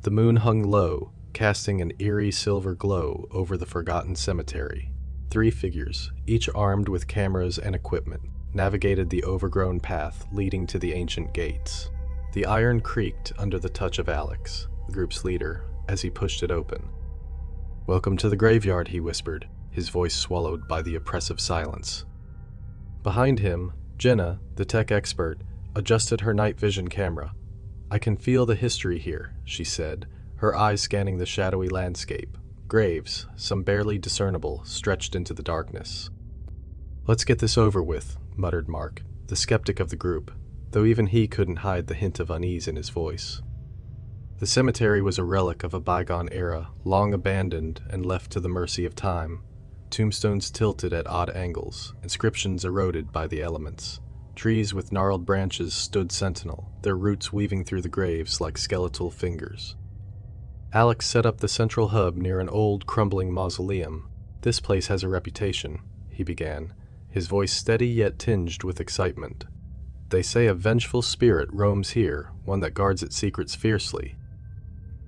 The moon hung low, casting an eerie silver glow over the forgotten cemetery. 3 figures, each armed with cameras and equipment, navigated the overgrown path leading to the ancient gates. The iron creaked under the touch of Alex, the group's leader, as he pushed it open. "Welcome to the graveyard," he whispered, his voice swallowed by the oppressive silence. Behind him, Jenna, the tech expert, adjusted her night vision camera. "I can feel the history here," she said, her eyes scanning the shadowy landscape. Graves, some barely discernible, stretched into the darkness. "Let's get this over with," muttered Mark, the skeptic of the group, though even he couldn't hide the hint of unease in his voice. The cemetery was a relic of a bygone era, long abandoned and left to the mercy of time. Tombstones tilted at odd angles, inscriptions eroded by the elements. Trees with gnarled branches stood sentinel, their roots weaving through the graves like skeletal fingers. Alex set up the central hub near an old, crumbling mausoleum. "This place has a reputation," he began, his voice steady yet tinged with excitement. "They say a vengeful spirit roams here, one that guards its secrets fiercely."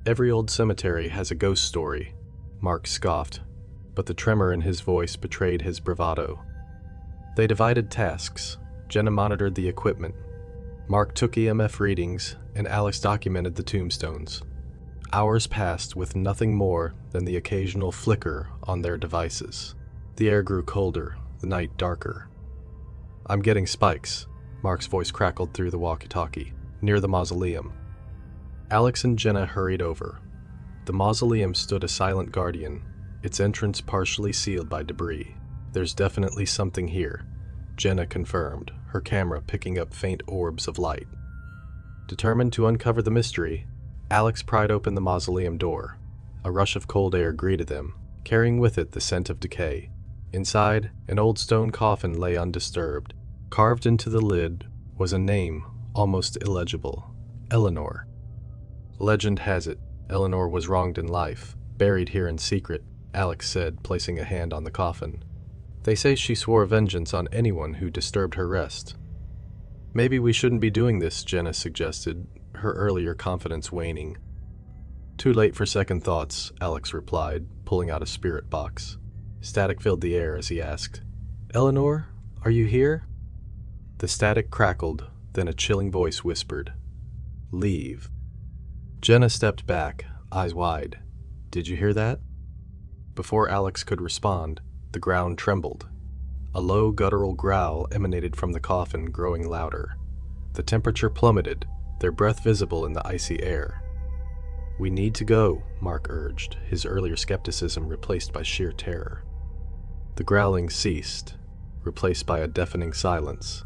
"Every old cemetery has a ghost story," Mark scoffed, but the tremor in his voice betrayed his bravado. They divided tasks. Jenna monitored the equipment. Mark took EMF readings, and Alex documented the tombstones. Hours passed with nothing more than the occasional flicker on their devices. The air grew colder, the night darker. "I'm getting spikes," Mark's voice crackled through the walkie-talkie, near the mausoleum. Alex and Jenna hurried over. The mausoleum stood a silent guardian, its entrance partially sealed by debris. "There's definitely something here," Jenna confirmed, her camera picking up faint orbs of light. Determined to uncover the mystery, Alex pried open the mausoleum door. A rush of cold air greeted them, carrying with it the scent of decay. Inside, an old stone coffin lay undisturbed. Carved into the lid was a name, almost illegible: Eleanor. "Legend has it, Eleanor was wronged in life, buried here in secret," Alex said, placing a hand on the coffin. "They say she swore vengeance on anyone who disturbed her rest." "Maybe we shouldn't be doing this," Jenna suggested, her earlier confidence waning. "Too late for second thoughts," Alex replied, pulling out a spirit box. Static filled the air as he asked, "Eleanor, are you here?" The static crackled, then a chilling voice whispered, "Leave." Jenna stepped back, eyes wide. "Did you hear that?" Before Alex could respond, the ground trembled. A low guttural growl emanated from the coffin, growing louder. The temperature plummeted, their breath visible in the icy air. "We need to go," Mark urged, his earlier skepticism replaced by sheer terror. The growling ceased, replaced by a deafening silence.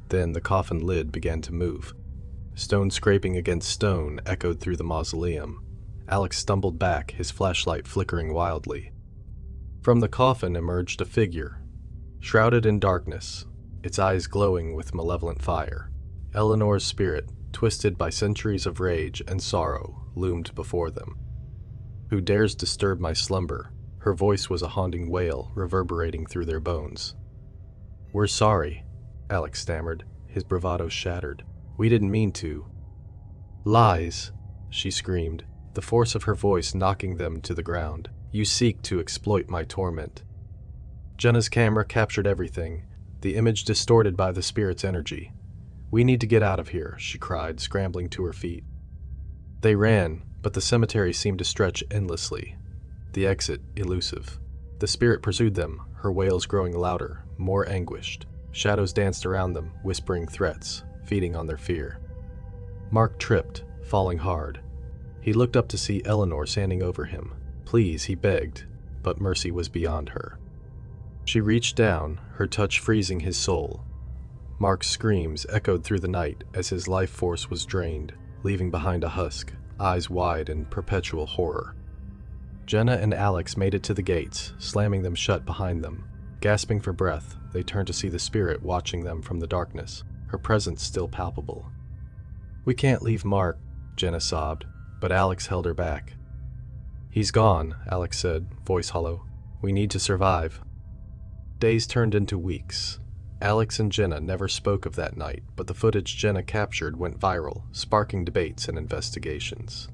Then the coffin lid began to move. Stone scraping against stone echoed through the mausoleum. Alex stumbled back, his flashlight flickering wildly. From the coffin emerged a figure, shrouded in darkness, its eyes glowing with malevolent fire. Eleanor's spirit, twisted by centuries of rage and sorrow, loomed before them. "Who dares disturb my slumber?" Her voice was a haunting wail reverberating through their bones. "We're sorry," Alex stammered, his bravado shattered. "We didn't mean to." "Lies," she screamed, the force of her voice knocking them to the ground. "You seek to exploit my torment." Jenna's camera captured everything, the image distorted by the spirit's energy. "We need to get out of here," she cried, scrambling to her feet. They ran, but the cemetery seemed to stretch endlessly, the exit elusive. The spirit pursued them, her wails growing louder, more anguished. Shadows danced around them, whispering threats, feeding on their fear. Mark tripped, falling hard. He looked up to see Eleanor standing over him. "Please," he begged, but mercy was beyond her. She reached down, her touch freezing his soul. Mark's screams echoed through the night as his life force was drained, leaving behind a husk, eyes wide in perpetual horror. Jenna and Alex made it to the gates, slamming them shut behind them. Gasping for breath, they turned to see the spirit watching them from the darkness, her presence still palpable. "We can't leave Mark," Jenna sobbed, but Alex held her back. "He's gone," Alex said, voice hollow. "We need to survive." Days turned into weeks. Alex and Jenna never spoke of that night, but the footage Jenna captured went viral, sparking debates and investigations.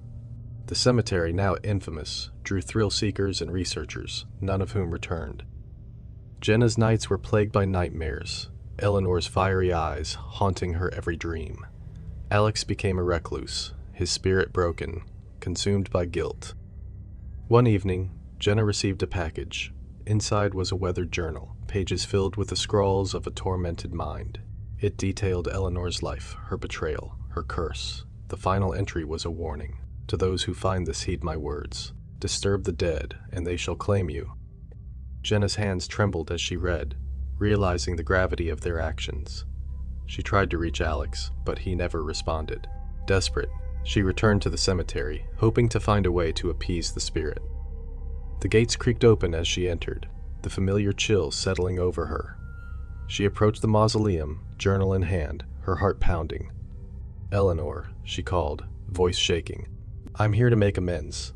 The cemetery, now infamous, drew thrill-seekers and researchers, none of whom returned. Jenna's nights were plagued by nightmares, Eleanor's fiery eyes haunting her every dream. Alex became a recluse, his spirit broken, consumed by guilt. One evening, Jenna received a package. Inside was a weathered journal, pages filled with the scrawls of a tormented mind. It detailed Eleanor's life, her betrayal, her curse. The final entry was a warning. To those who find this, heed my words. Disturb the dead, and they shall claim you. Jenna's hands trembled as she read, realizing the gravity of their actions. She tried to reach Alex, but he never responded. Desperate, she returned to the cemetery, hoping to find a way to appease the spirit. The gates creaked open as she entered, the familiar chill settling over her. She approached the mausoleum, journal in hand, her heart pounding. "Eleanor," she called, voice shaking. "I'm here to make amends."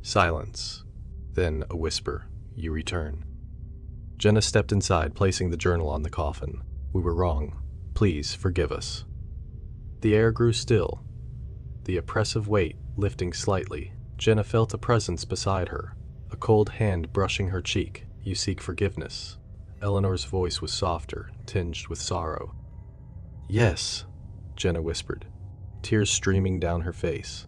Silence. Then a whisper. "You return." Jenna stepped inside, placing the journal on the coffin. "We were wrong. Please forgive us." The air grew still, the oppressive weight lifting slightly. Jenna felt a presence beside her, a cold hand brushing her cheek. "You seek forgiveness." Eleanor's voice was softer, tinged with sorrow. "Yes," Jenna whispered, tears streaming down her face.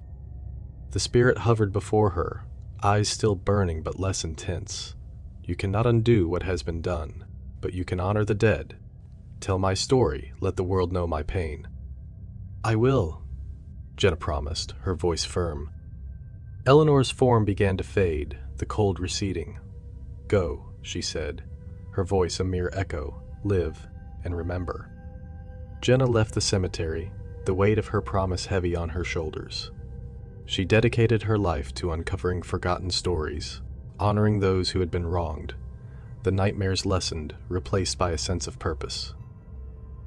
The spirit hovered before her, eyes still burning but less intense. "You cannot undo what has been done, but you can honor the dead. Tell my story, let the world know my pain." "I will," Jenna promised, her voice firm. Eleanor's form began to fade, the cold receding. "Go," she said, her voice a mere echo. "Live and remember." Jenna left the cemetery, the weight of her promise heavy on her shoulders. She dedicated her life to uncovering forgotten stories, honoring those who had been wronged. The nightmares lessened, replaced by a sense of purpose.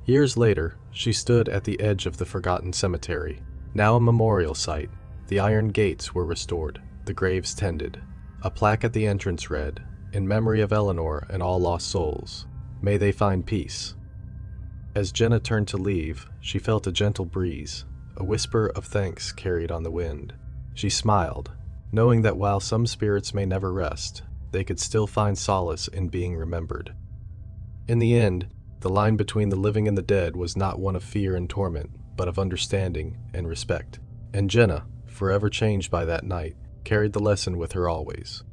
Years later, she stood at the edge of the forgotten cemetery, now a memorial site. The iron gates were restored, the graves tended. A plaque at the entrance read, "In memory of Eleanor and all lost souls. May they find peace." As Jenna turned to leave, she felt a gentle breeze, a whisper of thanks carried on the wind. She smiled, knowing that while some spirits may never rest, they could still find solace in being remembered. In the end, the line between the living and the dead was not one of fear and torment, but of understanding and respect. And Jenna, forever changed by that night, carried the lesson with her always.